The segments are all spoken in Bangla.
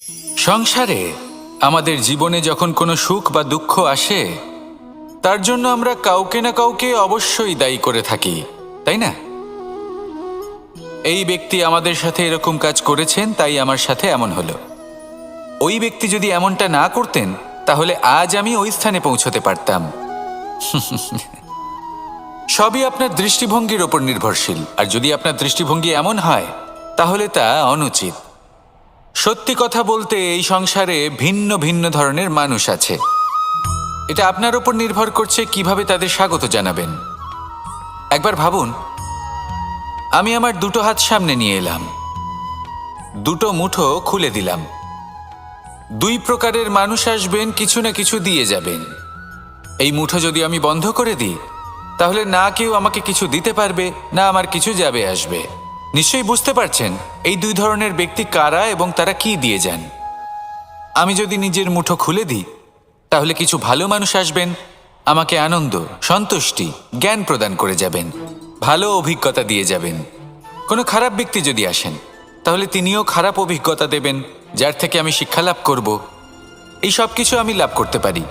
সংসারে আমাদের জীবনে যখন কোনো সুখ বা দুঃখ আসে, তার জন্য আমরা কাউকে না কাউকে অবশ্যই দায়ী করে থাকি, তাই না? এই ব্যক্তি আমাদের সাথে এরকম কাজ করেছেন, তাই আমার সাথে এমন হলো। ওই ব্যক্তি যদি এমনটা না করতেন, তাহলে আজ আমি ওই স্থানে পৌঁছতে পারতাম। সবই আপনার দৃষ্টিভঙ্গির ওপর নির্ভরশীল, আর যদি আপনার দৃষ্টিভঙ্গি এমন হয়, তাহলে তা অনুচিত। সত্যি কথা বলতে, এই সংসারে ভিন্ন ভিন্ন ধরনের মানুষ আছে। এটা আপনার উপর নির্ভর করছে কিভাবে তাদের স্বাগত জানাবেন। একবার ভাবুন, আমি আমার দুটো হাত সামনে নিয়ে এলাম, দুটো মুঠো খুলে দিলাম। দুই প্রকারের মানুষ আসবেন, কিছু না কিছু দিয়ে যাবেন। এই মুঠো যদি আমি বন্ধ করে দিই, তাহলে না কেউ আমাকে কিছু দিতে পারবে, না আমার কিছু যাবে আসবে। নিশ্চয়ই বুঝতে পারছেন এই দুই ধরনের ব্যক্তি কারা এবং তারা কি দিয়ে যান। আমি যদি নিজের মুঠো খুলে দিই, তাহলে কিছু ভালো মানুষ আসবেন, আমাকে আনন্দ, সন্তুষ্টি, জ্ঞান প্রদান করে যাবেন, ভালো অভিজ্ঞতা দিয়ে যাবেন। কোনো খারাপ ব্যক্তি যদি আসেন, তাহলে তিনিও খারাপ অভিজ্ঞতা দেবেন, যার থেকে আমি শিক্ষা লাভ করব। এই সব কিছু আমি লাভ করতে পারি।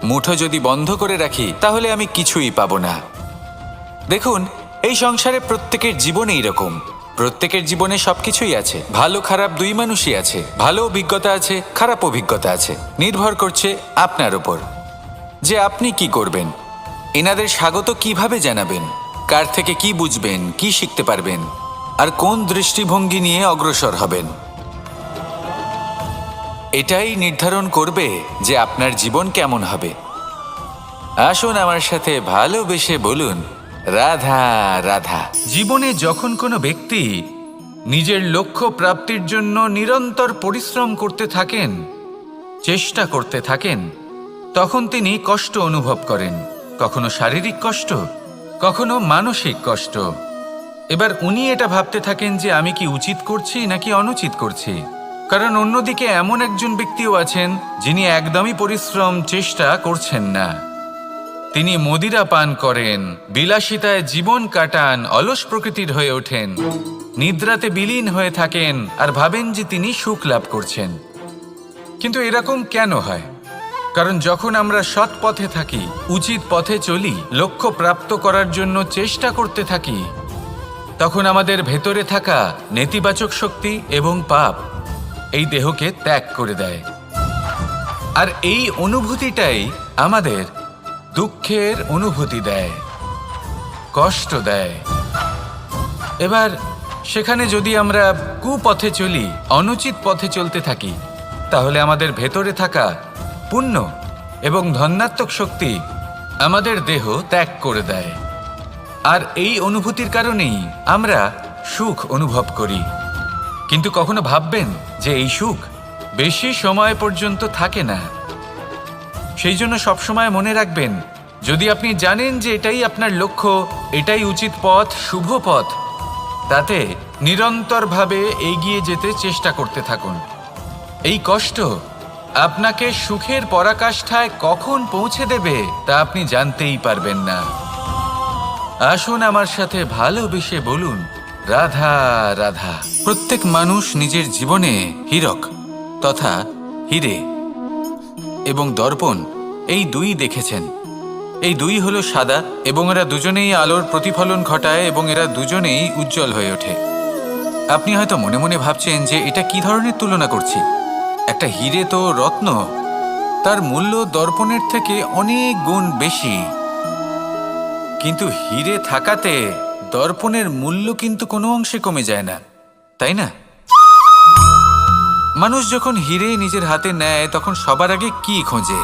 মুঠো যদি বন্ধ করে রাখি, তাহলে আমি কিছুই পাবো না। দেখুন, এই সংসারে প্রত্যেকের জীবনে এইরকম। প্রত্যেকের জীবনে সবকিছুই আছে, ভালো খারাপ দুই মানুষই আছে। ভালো অভিজ্ঞতা আছে, খারাপ অভিজ্ঞতা আছে। নির্ভর করছে আপনার উপর যে আপনি কি করবেন। এনাদের স্বাগত কিভাবে জানাবেন, কার থেকে কি বুঝবেন, কি শিখতে পারবেন, আর কোন দৃষ্টিভঙ্গি নিয়ে অগ্রসর হবেন। এটাই নির্ধারণ করবে যে আপনার জীবন কেমন হবে। আসুন আমার সাথে ভালোবেসে বলুন, রাধা রাধা। জীবনে যখন কোনো ব্যক্তি নিজের লক্ষ্য প্রাপ্তির জন্য নিরন্তর পরিশ্রম করতে থাকেন, চেষ্টা করতে থাকেন, তখন তিনি কষ্ট অনুভব করেন। কখনো শারীরিক কষ্ট, কখনো মানসিক কষ্ট। এবার উনি এটা ভাবতে থাকেন যে আমি কি উচিত করছি নাকি অনুচিত করছি। কারণ অন্যদিকে এমন একজন ব্যক্তিও আছেন যিনি একদমই পরিশ্রম, চেষ্টা করছেন না। তিনি মদিরা পান করেন, বিলাসিতায় জীবন কাটান, অলস প্রকৃতির হয়ে ওঠেন, নিদ্রাতে বিলীন হয়ে থাকেন আর ভাবেন যে তিনি সুখ লাভ করছেন। কিন্তু এরকম কেন হয়? কারণ যখন আমরা সৎ পথে থাকি, উচিত পথে চলি, লক্ষ্য প্রাপ্ত করার জন্য চেষ্টা করতে থাকি, তখন আমাদের ভেতরে থাকা নেতিবাচক শক্তি এবং পাপ এই দেহকে ত্যাগ করে দেয়। আর এই অনুভূতিটাই আমাদের দুঃখের অনুভূতি দেয়, কষ্ট দেয়। এবার সেখানে যদি আমরা কুপথে চলি, অনুচিত পথে চলতে থাকি, তাহলে আমাদের ভেতরে থাকা পুণ্য এবং ধনাত্মক শক্তি আমাদের দেহ ত্যাগ করে দেয়। আর এই অনুভূতির কারণেই আমরা সুখ অনুভব করি। কিন্তু কখনো ভাববেন যে এই সুখ বেশি সময় পর্যন্ত থাকে না। সেই জন্য সবসময় মনে রাখবেন, যদি আপনি জানেন যে এটাই আপনার লক্ষ্য, এটাই উচিত পথ, শুভ পথ, তাতে নিরন্তরভাবে এগিয়ে যেতে চেষ্টা করতে থাকুন। এই কষ্ট আপনাকে সুখের পরাকাষ্ঠায় কখন পৌঁছে দেবে তা আপনি জানতেই পারবেন না। আসুন আমার সাথে ভালোবেসে বলুন, রাধা রাধা। প্রত্যেক মানুষ নিজের জীবনে হীরক তথা হীরে এবং দর্পণ এই দুই দেখেছেন। এই দুই হলো সাদা এবং এরা দুজনেই আলোর প্রতিফলন ঘটায় এবং এরা দুজনেই উজ্জ্বল হয়ে ওঠে। আপনি হয়তো মনে মনে ভাবছেন যে এটা কি ধরনের তুলনা করছি। একটা হীরে তো রত্ন, তার মূল্য দর্পণের থেকে অনেক গুণ বেশি। কিন্তু হীরে থাকাতে দর্পণের মূল্য কিন্তু কোনো অংশে কমে যায় না, তাই না? মানুষ যখন হীরে নিজের হাতে নেয়, তখন সবার আগে কি খোঁজে?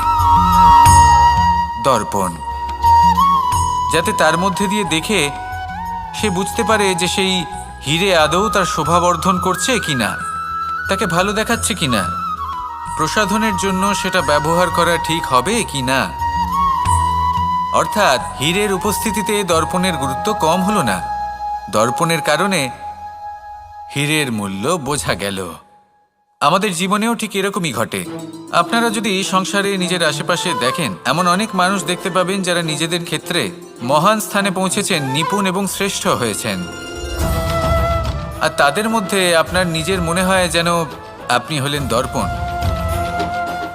দর্পণ, যাতে তার মধ্যে দিয়ে দেখে সে বুঝতে পারে যে সেই হীরে আদৌ তার শোভাবর্ধন করছে কিনা, তাকে ভালো দেখাচ্ছে কিনা, প্রসাধনের জন্য সেটা ব্যবহার করা ঠিক হবে কিনা। অর্থাৎ হীরের উপস্থিতিতে দর্পণের গুরুত্ব কম হলো না। দর্পণের কারণে হীরের মূল্য বোঝা গেল। আমাদের জীবনেও ঠিক এরকমই ঘটে। আপনারা যদি সংসারে নিজের আশেপাশে দেখেন, এমন অনেক মানুষ দেখতে পাবেন যারা নিজেদের ক্ষেত্রে মহান স্থানে পৌঁছেছেন, নিপুণ এবং শ্রেষ্ঠ হয়েছেন। আর তাদের মধ্যে আপনার নিজের মনে হয় যেন আপনি হলেন দর্পণ।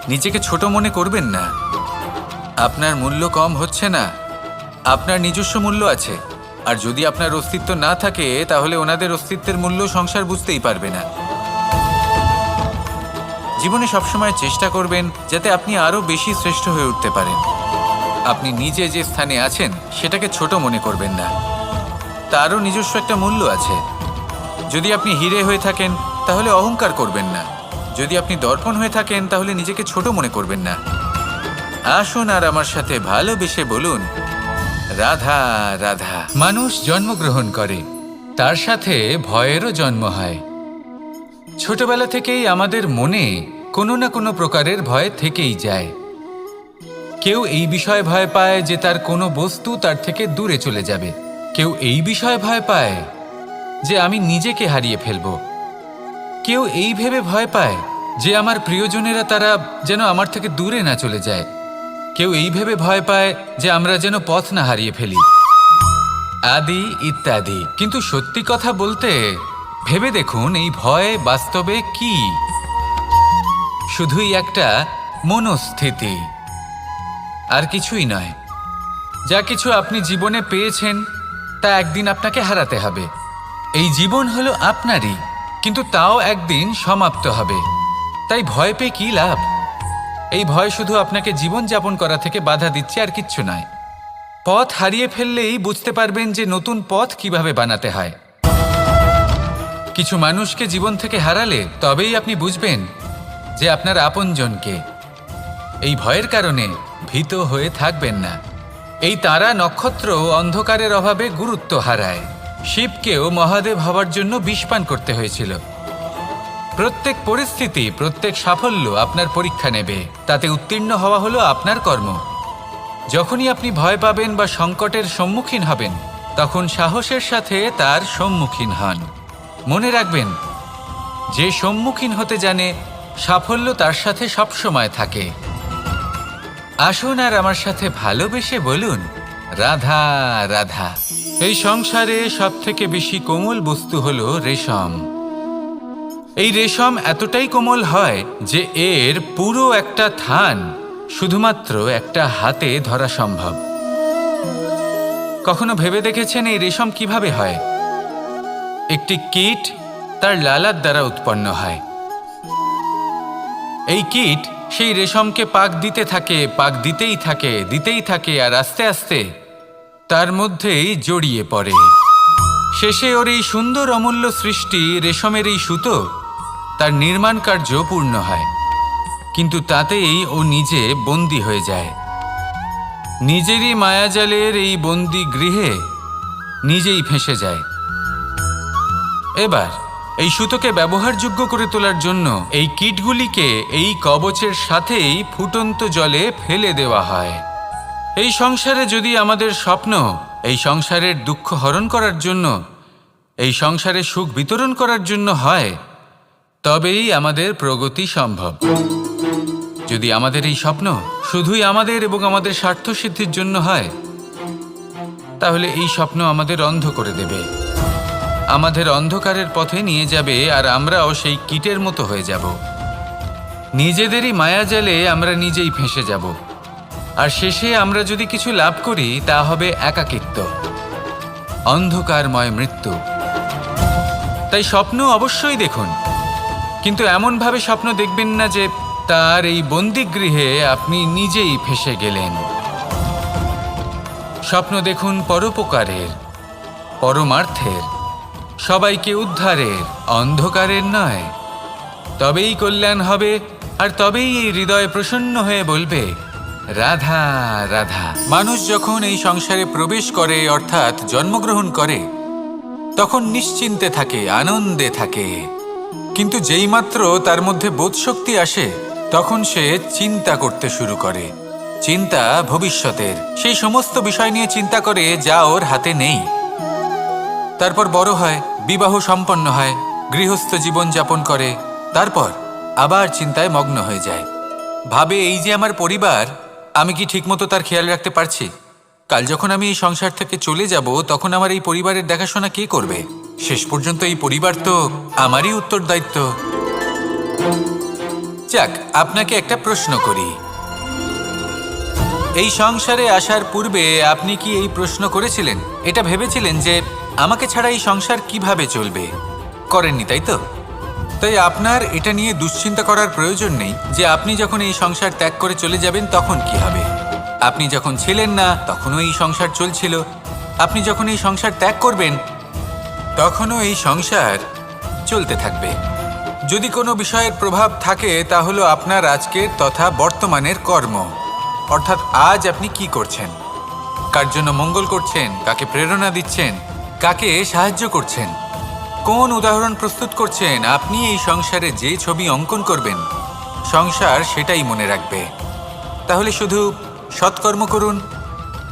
নিজেকে ছোট মনে করবেন না। আপনার মূল্য কম হচ্ছে না, আপনার নিজস্ব মূল্য আছে। আর যদি আপনার অস্তিত্ব না থাকে তাহলে ওনাদের অস্তিত্বের মূল্য সংসার বুঝতেই পারবে না। জীবনে সবসময় চেষ্টা করবেন যাতে আপনি আরও বেশি শ্রেষ্ঠ হয়ে উঠতে পারেন। আপনি নিজে যে স্থানে আছেন সেটাকে ছোট মনে করবেন না, তারও নিজস্ব একটা মূল্য আছে। যদি আপনি হিরে হয়ে থাকেন তাহলে অহংকার করবেন না, যদি আপনি দর্পণ হয়ে থাকেন তাহলে নিজেকে ছোট মনে করবেন না। আসুন আর আমার সাথে ভালোবেসে বলুন, রাধা রাধা। মানুষ জন্মগ্রহণ করে, তার সাথে ভয়েরও জন্ম হয়। ছোটবেলা থেকেই আমাদের মনে কোনো না কোনো প্রকারের ভয় থেকেই যায়। কেউ এই বিষয়ে ভয় পায় যে তার কোনো বস্তু তার থেকে দূরে চলে যাবে। কেউ এই বিষয়ে ভয় পায় যে আমি নিজেকে হারিয়ে ফেলব। কেউ এই ভেবে ভয় পায় যে আমার প্রিয়জনেরা তারা যেন আমার থেকে দূরে না চলে যায়। কেউ এই ভেবে ভয় পায় যে আমরা যেন পথ না হারিয়ে ফেলি, আদি ইত্যাদি। কিন্তু সত্যি কথা বলতে ভেবে দেখুন, এই ভয় বাস্তবে কি? শুধুই একটা মনস্থিতি, আর কিছুই নয়। যা কিছু আপনি জীবনে পেয়েছেন তা একদিন আপনাকে হারাতে হবে। এই জীবন হলো আপনারই, কিন্তু তাও একদিন সমাপ্ত হবে। তাই ভয় পেয়ে কি লাভ? এই ভয় শুধু আপনাকে জীবনযাপন করা থেকে বাধা দিচ্ছে, আর কিচ্ছু নয়। পথ হারিয়ে ফেললেই বুঝতে পারবেন যে নতুন পথ কিভাবে বানাতে হয়। কিছু মানুষকে জীবন থেকে হারালে তবেই আপনি বুঝবেন যে আপনার আপনজনকে। এই ভয়ের কারণে ভীত হয়ে থাকবেন না। এই তারা নক্ষত্র অন্ধকারের অভাবে গুরুত্ব হারায়। শিবকেও মহাদেব হওয়ার জন্য বিষপান করতে হয়েছিল। প্রত্যেক পরিস্থিতি, প্রত্যেক সাফল্য আপনার পরীক্ষা নেবে, তাতে উত্তীর্ণ হওয়া হলো আপনার কর্ম। যখনই আপনি ভয় পাবেন বা সংকটের সম্মুখীন হবেন, তখন সাহসের সাথে তার সম্মুখীন হন। মনে রাখবেন, যে সম্মুখীন হতে জানে সাফল্য তার সাথে সবসময় থাকে। আসুন আর আমার সাথে ভালোবেসে বলুন, রাধা রাধা। এই সংসারে সবথেকে বেশি কোমল বস্তু হলো রেশম। এই রেশম এতটাই কোমল হয় যে এর পুরো একটা থান শুধুমাত্র একটা হাতে ধরা সম্ভব। কখনো ভেবে দেখেছেন এই রেশম কিভাবে হয়? একটি কীট তার লালার দ্বারা উৎপন্ন হয়। এই কীট সেই রেশমকে পাক দিতে থাকে, পাক দিতেই থাকে, আর আস্তে আস্তে তার মধ্যেই জড়িয়ে পড়ে। শেষে ওর এই সুন্দর অমূল্য সৃষ্টি রেশমের এই সুতো তার নির্মাণ কার্য পূর্ণ হয়। কিন্তু তাতেই ও নিজে বন্দী হয়ে যায়। নিজেরই মায়াজালের এই বন্দী গৃহে নিজেই ফেঁসে যায়। এবার এই সুতোকে ব্যবহারযোগ্য করে তোলার জন্য এই কীটগুলিকে এই কবচের সাথেই ফুটন্ত জলে ফেলে দেওয়া হয়। এই সংসারে যদি আমাদের স্বপ্ন এই সংসারের দুঃখ হরণ করার জন্য, এই সংসারে সুখ বিতরণ করার জন্য হয়, তবেই আমাদের প্রগতি সম্ভব। যদি আমাদের এই স্বপ্ন শুধুই আমাদের এবং আমাদের স্বার্থসিদ্ধির জন্য হয়, তাহলে এই স্বপ্ন আমাদের অন্ধ করে দেবে, আমাদের অন্ধকারের পথে নিয়ে যাবে, আর আমরাও সেই কীটের মতো হয়ে যাব। নিজেদেরই মায়াজালে আমরা নিজেই ফেঁসে যাব, আর শেষে আমরা যদি কিছু লাভ করি তা হবে একাকিত্ব, অন্ধকারময় মৃত্যু। তাই স্বপ্ন অবশ্যই দেখুন, কিন্তু এমনভাবে স্বপ্ন দেখবেন না যে তার এই বন্দিগৃহে আপনি নিজেই ফেঁসে গেলেন। স্বপ্ন দেখুন পরোপকারের, পরমার্থের, সবাইকে উদ্ধারের, অন্ধকারের নয়। তবেই কল্যাণ হবে, আর তবেই এই হৃদয় প্রসন্ন হয়ে বলবে, রাধা রাধা। মানুষ যখন এই সংসারে প্রবেশ করে, অর্থাৎ জন্মগ্রহণ করে, তখন নিশ্চিন্তে থাকে, আনন্দে থাকে। কিন্তু যেইমাত্র তার মধ্যে বোধশক্তি আসে, তখন সে চিন্তা করতে শুরু করে। চিন্তা ভবিষ্যতের, সেই সমস্ত বিষয় নিয়ে চিন্তা করে যা ওর হাতে নেই। তারপর বড় হয়, বিবাহ সম্পন্ন হয়, গৃহস্থ জীবন যাপন করে, তারপর আবার চিন্তায় মগ্ন হয়ে যায়। ভাবে, এই যে আমার পরিবার, আমি কি ঠিকমতো তার খেয়াল রাখতে পারছি? কাল যখন আমি এই সংসার থেকে চলে যাব, তখন আমার এই পরিবারের দেখাশোনা কে করবে? শেষ পর্যন্ত এই পরিবার তো আমারই উত্তরদায়িত্ব। যাক, আপনাকে একটা প্রশ্ন করি। এই সংসারে আসার পূর্বে আপনি কি এই প্রশ্ন করেছিলেন, এটা ভেবেছিলেন যে আমাকে ছাড়া এই সংসার কিভাবে চলবে? করেননি, তাই তো? তাই আপনার এটা নিয়ে দুশ্চিন্তা করার প্রয়োজন নেই যে আপনি যখন এই সংসার ত্যাগ করে চলে যাবেন তখন কি হবে। আপনি যখন ছিলেন না তখনও এই সংসার চলছিল, আপনি যখন এই সংসার ত্যাগ করবেন তখনও এই সংসার চলতে থাকবে। যদি কোনো বিষয়ের প্রভাব থাকে তা হলো আপনার আজকের তথা বর্তমানের কর্ম, অর্থাৎ আজ আপনি কি করছেন, কার জন্য মঙ্গল করছেন, কাকে প্রেরণা দিচ্ছেন, কাকে সাহায্য করছেন, কোন উদাহরণ প্রস্তুত করছেন। আপনি এই সংসারে যে ছবি অঙ্কন করবেন সংসার সেটাই মনে রাখবে। তাহলে শুধু সৎকর্ম করুন,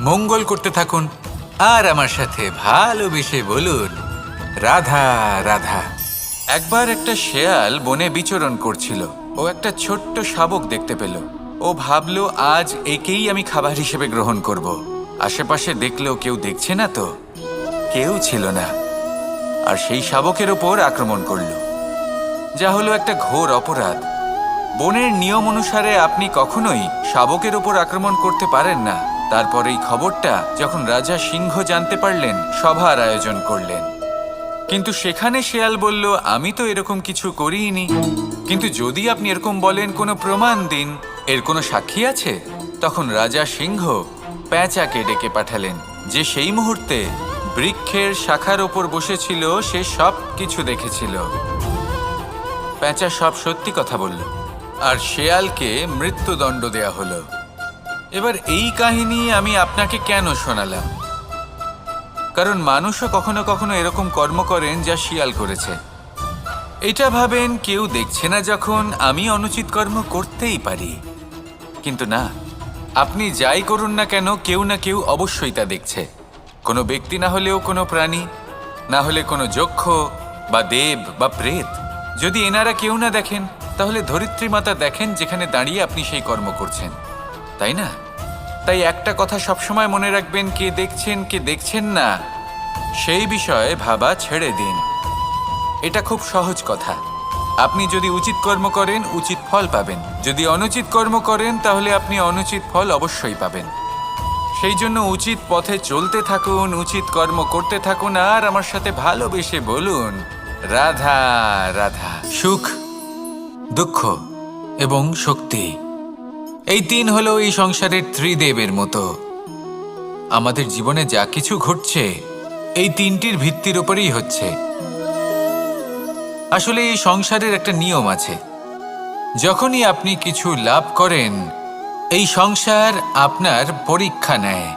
মঙ্গল করতে থাকুন, আর আমার সাথে ভালোবেসে বলুন রাধা রাধা। একবার একটা শেয়াল বনে বিচরণ করছিল। ও একটা ছোট্ট শাবক দেখতে পেল। ও ভাবলো আজ একেই আমি খাবার হিসেবে গ্রহণ করব। আশেপাশে দেখলো কেউ দেখছে না, তো কেউ ছিল না, আর সেই শাবকের ওপর আক্রমণ করল, যা হলো একটা ঘোর অপরাধ। বনের নিয়ম অনুসারে আপনি কখনোই শাবকের ওপর আক্রমণ করতে পারেন না। তারপর এই খবরটা যখন রাজা সিংহ জানতে পারলেন, সভার আয়োজন করলেন। কিন্তু সেখানে শেয়াল বলল, আমি তো এরকম কিছু করিনি। কিন্তু যদি আপনি এরকম বলেন, কোনো প্রমাণ দিন, এর কোনো সাক্ষী আছে? তখন রাজা সিংহ পেঁচাকে ডেকে পাঠালেন, যে সেই মুহূর্তে বৃক্ষের শাখার ওপর বসেছিল, সে সব কিছু দেখেছিল। পেঁচা সব সত্যি কথা বলল, আর শেয়ালকে মৃত্যুদণ্ড দেয়া হলো। এবার এই কাহিনী আমি আপনাকে কেন শোনালাম? কারণ মানুষও কখনো কখনো এরকম কর্ম করেন যা শিয়াল করেছে। এটা ভাবেন কেউ দেখছে না, যখন আমি অনুচিত কর্ম করতেই পারি। কিন্তু না, আপনি যাই করুন না কেন, কেউ না কেউ অবশ্যই তা দেখছে। কোনো ব্যক্তি না হলেও কোনো প্রাণী, না হলে কোনো যক্ষ বা দেব বা প্রেত। যদি এনারা কেউ না দেখেন, তাহলে ধরিত্রী মাতা দেখেন, যেখানে দাঁড়িয়ে আপনি সেই কর্ম করছেন, তাই না? তাই একটা কথা সবসময় মনে রাখবেন, কে দেখছেন কে দেখছেন না সেই বিষয়ে ভাবা ছেড়ে দিন। এটা খুব সহজ কথা। আপনি যদি উচিত কর্ম করেন, উচিত ফল পাবেন। যদি অনুচিত কর্ম করেন, তাহলে আপনি অনুচিত ফল অবশ্যই পাবেন। সেই জন্য উচিত পথে চলতে থাকুন, উচিত কর্ম করতে থাকুন, আর আমার সাথে ভালোবেসে বলুন রাধা রাধা। সুখ, দুঃখ এবং শক্তি, এই তিন হলো এই সংসারের ত্রিদেবের মতো। আমাদের জীবনে যা কিছু ঘটছে এই তিনটির ভিত্তির উপরেই হচ্ছে। আসলে এই সংসারের একটা নিয়ম আছে, যখনই আপনি কিছু লাভ করেন, এই সংসার আপনার পরীক্ষা নেয়।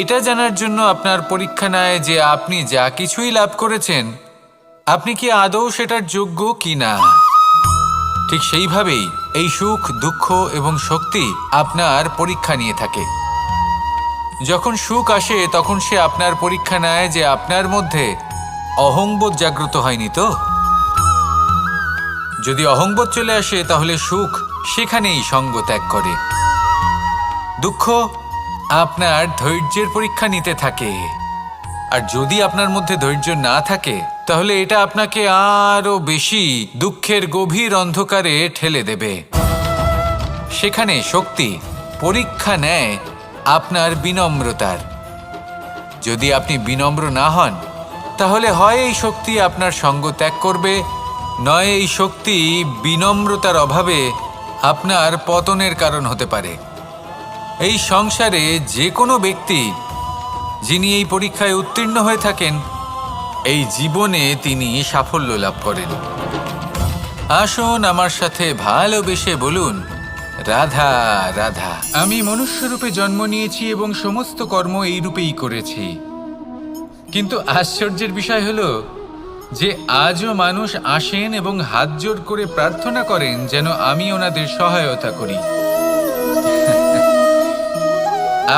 এটা জানার জন্য আপনার পরীক্ষা নেয় যে আপনি যা কিছুই লাভ করেছেন, আপনি কি আদৌ সেটার যোগ্য কি না। ঠিক সেইভাবেই এই সুখ, দুঃখ এবং শক্তি আপনার পরীক্ষা নিয়ে থাকে। যখন সুখ আসে, তখন সে আপনার পরীক্ষা নেয় যে আপনার মধ্যে অহংবোধ জাগ্রত হয়নি তো। যদি অহংবোধ চলে আসে, তাহলে সুখ সেখানেই সঙ্গ ত্যাগ করে। দুঃখ আপনার ধৈর্যের পরীক্ষা নিতে থাকে, আর যদি আপনার মধ্যে ধৈর্য না থাকে, তাহলে এটা আপনাকে আরো বেশি দুঃখের গভীর অন্ধকারে ঠেলে দেবে। সেখানে শক্তি পরীক্ষা নেয় আপনার বিনম্রতার। যদি আপনি বিনম্র না হন, তাহলে হয় এই শক্তি আপনার সঙ্গ ত্যাগ করবে, নয় এই শক্তি বিনম্রতার অভাবে আপনার পতনের কারণ হতে পারে। এই সংসারে যে কোনো ব্যক্তি যিনি এই পরীক্ষায় উত্তীর্ণ হয়ে থাকেন, এই জীবনে তিনি সাফল্য লাভ করেন। আসুন আমার সাথে ভালোবেসে বলুন রাধা রাধা। আমি মনুষ্যরূপে জন্ম নিয়েছি এবং সমস্ত কর্ম এই রূপেই করেছি। কিন্তু আশ্চর্যের বিষয় হলো যে আজও মানুষ আসেন এবং হাত জোড় করে প্রার্থনা করেন যেন আমি ওনাদের সহায়তা করি।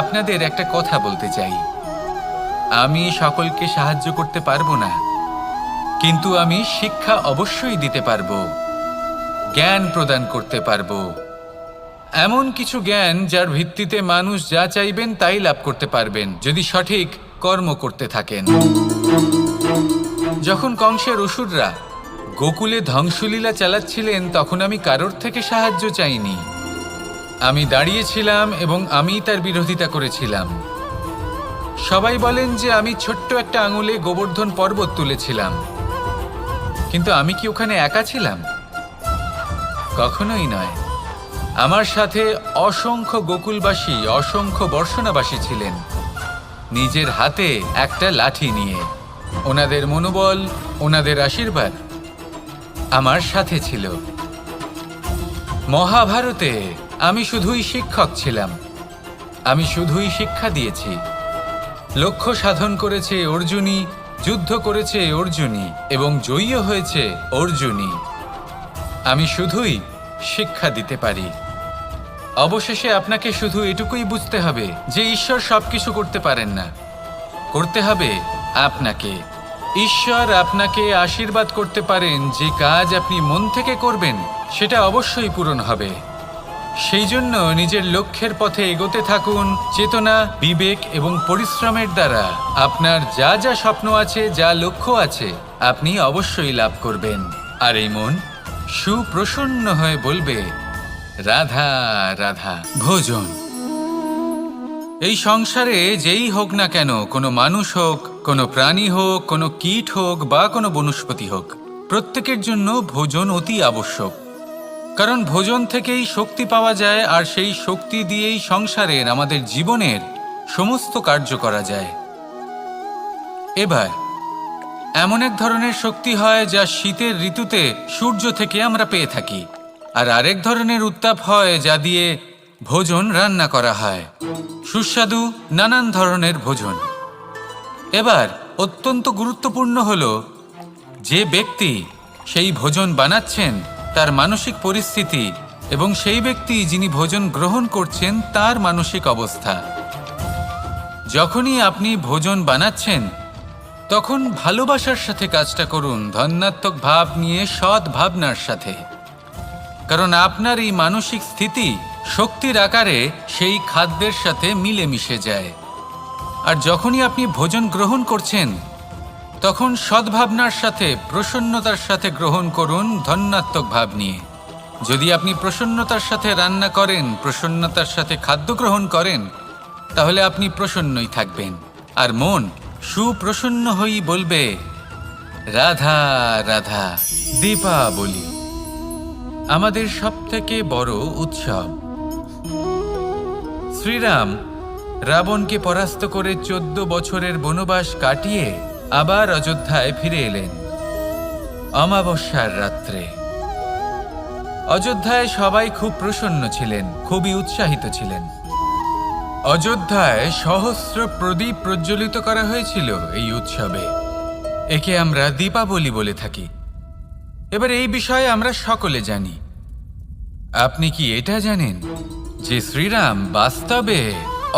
আপনাদের একটা কথা বলতে চাই, আমি সকলকে সাহায্য করতে পারবো না, কিন্তু আমি শিক্ষা অবশ্যই দিতে পারবো, জ্ঞান প্রদান করতে পারবো। এমন কিছু জ্ঞান যার ভিত্তিতে মানুষ যা চাইবেন তাই লাভ করতে পারবেন, যদি সঠিক কর্ম করতে থাকেন। যখন কংসের অসুররা গোকুলে ধ্বংসলীলা চালাচ্ছিলেন তখন আমি কারোর থেকে সাহায্য চাইনি। আমি দাঁড়িয়েছিলাম এবং আমি তার বিরোধিতা করেছিলাম। সবাই বলেন যে আমি ছোট্ট একটা আঙুলে গোবর্ধন পর্বত তুলেছিলাম, কিন্তু আমি কি ওখানে একা ছিলাম? কখনোই নয়। আমার সাথে অসংখ্য গোকুলবাসী, অসংখ্য বর্ষণাবাসী ছিলেন, নিজের হাতে একটা লাঠি নিয়ে। ওনাদের মনোবল, ওনাদের আশীর্বাদ আমার সাথে ছিল। মহাভারতে আমি শুধুই শিক্ষক ছিলাম, আমি শুধুই শিক্ষা দিয়েছি। লক্ষ্য সাধন করেছে অর্জুনই, যুদ্ধ করেছে অর্জুনই এবং জয়ীও হয়েছে অর্জুনই। আমি শুধুই শিক্ষা দিতে পারি। অবশেষে আপনাকে শুধু এটুকুই বুঝতে হবে যে ঈশ্বর সবকিছু করতে পারেন না, করতে হবে আপনাকে। ঈশ্বর আপনাকে আশীর্বাদ করতে পারেন যে কাজ আপনি মন থেকে করবেন সেটা অবশ্যই পূরণ হবে। সেই জন্য নিজের লক্ষ্যের পথে এগোতে থাকুন। চেতনা, বিবেক এবং পরিশ্রমের দ্বারা আপনার যা যা স্বপ্ন আছে, যা লক্ষ্য আছে, আপনি অবশ্যই লাভ করবেন। আর এই মন সুপ্রসন্ন হয়ে বলবে, রাধা রাধা। ভোজন। এই সংসারে যেই হোক না কেন, কোনো মানুষ হোক, কোনো প্রাণী হোক, কোনো কীট হোক বা কোনো বনস্পতি হোক, প্রত্যেকের জন্য ভোজন অতি আবশ্যক। কারণ ভোজন থেকেই শক্তি পাওয়া যায়, আর সেই শক্তি দিয়েই সংসারের, আমাদের জীবনের সমস্ত কার্য করা যায়। এবার এমন এক ধরনের শক্তি হয় যা শীতের ঋতুতে সূর্য থেকে আমরা পেয়ে থাকি, আর আরেক ধরনের উত্তাপ হয় যা দিয়ে ভোজন রান্না করা হয়, সুস্বাদু নানান ধরনের ভোজন। এবার অত্যন্ত গুরুত্বপূর্ণ হলো যে ব্যক্তি সেই ভোজন বানাচ্ছেন তার মানসিক পরিস্থিতি এবং সেই ব্যক্তি যিনি ভোজন গ্রহণ করছেন তার মানসিক অবস্থা। যখনই আপনি ভোজন বানাচ্ছেন তখন ভালোবাসার সাথে কাজটা করুন, ধন্যাত্মক ভাব নিয়ে, সৎ ভাবনার সাথে। কারণ আপনার এই মানসিক স্থিতি শক্তির আকারে সেই খাদ্যের সাথে মিলেমিশে যায়। আর যখনই আপনি ভোজন গ্রহণ করছেন তখন সদ্ভাবনার সাথে, প্রসন্নতার সাথে গ্রহণ করুন, ধন্যাত্মক ভাব নিয়ে। যদি আপনি প্রসন্নতার সাথে রান্না করেন, প্রসন্নতার সাথে খাদ্য গ্রহণ করেন, তাহলে আপনি প্রসন্নই থাকবেন। আর মন সুপ্রসন্ন হয়েই বলবে, রাধা রাধা। দীপাবলি আমাদের সবথেকে বড় উৎসব। শ্রীরাম রাবণকে পরাস্ত করে 14 বছরের বনবাস কাটিয়ে আবার অযোধ্যায় ফিরে এলেন অমাবস্যার রাত্রে। অযোধ্যায় সবাই খুব প্রসন্ন ছিলেন, খুবই উৎসাহিত ছিলেন। অযোধ্যায় সহস্র প্রদীপ প্রজ্বলিত করা হয়েছিল এই উৎসবে। একে আমরা দীপাবলি বলে থাকি। এবার এই বিষয়ে আমরা সকলে জানি। আপনি কি এটা জানেন যে শ্রীরাম বাস্তবে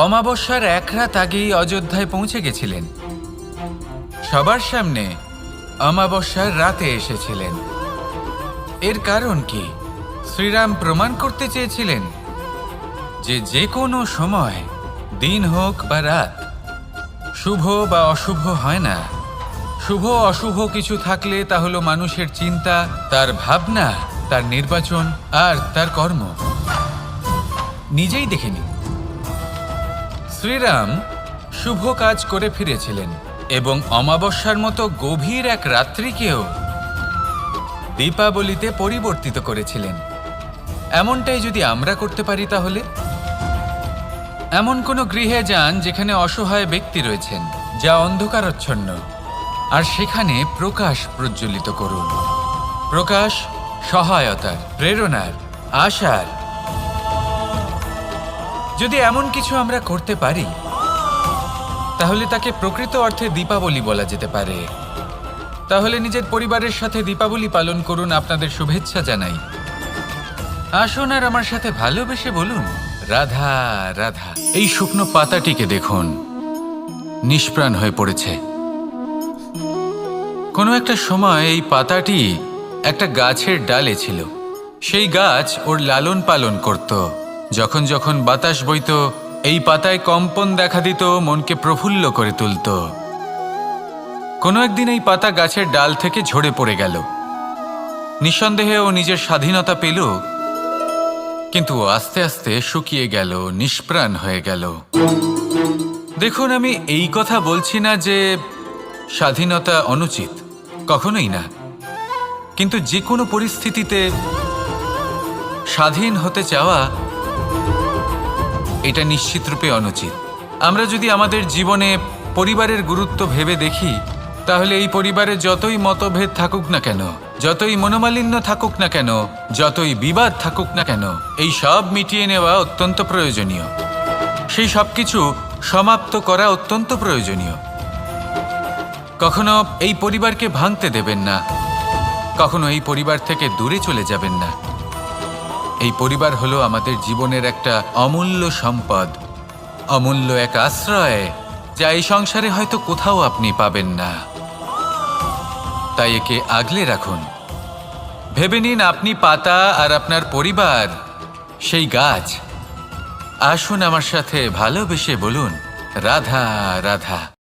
অমাবস্যার এক রাত আগেই অযোধ্যায় পৌঁছে গেছিলেন? সবার সামনে অমাবস্যার রাতে এসেছিলেন। এর কারণ কি? শ্রীরাম প্রমাণ করতে চেয়েছিলেন যে যে কোনো সময়, দিন হোক বা রাত, শুভ বা অশুভ হয় না। শুভ অশুভ কিছু থাকলে তা হলো মানুষের চিন্তা, তার ভাবনা, তার নির্বাচন আর তার কর্ম। নিজেই দেখে নিন, শ্রীরাম শুভ কাজ করে ফিরেছিলেন এবং অমাবস্যার মতো গভীর এক রাত্রিকেও দীপাবলিতে পরিবর্তিত করেছিলেন। এমনটাই যদি আমরা করতে পারি, তাহলে এমন কোনো গৃহে যান যেখানে অসহায় ব্যক্তি রয়েছেন, যা অন্ধকারাচ্ছন্ন, আর সেখানে প্রকাশ প্রজ্বলিত করুন। প্রকাশ সহায়তার, প্রেরণার, আশার। যদি এমন কিছু আমরা করতে পারি তাহলে তাকে প্রকৃত অর্থে দীপাবলি বলা যেতে পারে। তাহলে নিজের পরিবারের সাথে দীপাবলি পালন করুন। আপনাদের শুভেচ্ছা জানাই। আসুন আর আমার সাথে ভালোবেসে বলুন, রাধা রাধা। এই শুকনো পাতাটিকে দেখুন, নিষ্প্রাণ হয়ে পড়েছে। কোনো একটা সময় এই পাতাটি একটা গাছের ডালে ছিল। সেই গাছ ওর লালন পালন করত। যখন যখন বাতাস বইত, এই পাতায় কম্পন দেখা দিত, মনকে প্রফুল্ল করে তুলত। কোনো একদিন এই পাতা গাছের ডাল থেকে ঝরে পড়ে গেল। নিঃসন্দেহে ও নিজের স্বাধীনতা পেল, কিন্তু আস্তে আস্তে শুকিয়ে গেল, নিষ্প্রাণ হয়ে গেল। দেখুন, আমি এই কথা বলছি না যে স্বাধীনতা অনুচিত, কখনোই না। কিন্তু যে কোনো পরিস্থিতিতে স্বাধীন হতে চাওয়া এটা নিশ্চিতরূপে অনুচিত। আমরা যদি আমাদের জীবনে পরিবারের গুরুত্ব ভেবে দেখি, তাহলে এই পরিবারে যতই মতভেদ থাকুক না কেন, যতই মনোমালিন্য থাকুক না কেন, যতই বিবাদ থাকুক না কেন, এই সব মিটিয়ে নেওয়া অত্যন্ত প্রয়োজনীয়। সেই সব কিছু সমাপ্ত করা অত্যন্ত প্রয়োজনীয়। কখনো এই পরিবারকে ভাঙতে দেবেন না, কখনো এই পরিবার থেকে দূরে চলে যাবেন না। এই পরিবার হলো আমাদের জীবনের একটা অমূল্য সম্পদ, অমূল্য এক আশ্রয়, যা এই সংসারে হয়তো কোথাও আপনি পাবেন না। তাই একে আগলে রাখুন। ভেবে নিন আপনি পাতা আর আপনার পরিবার সেই গাছ। আসুন আমার সাথে ভালোবেসে বলুন, রাধা রাধা।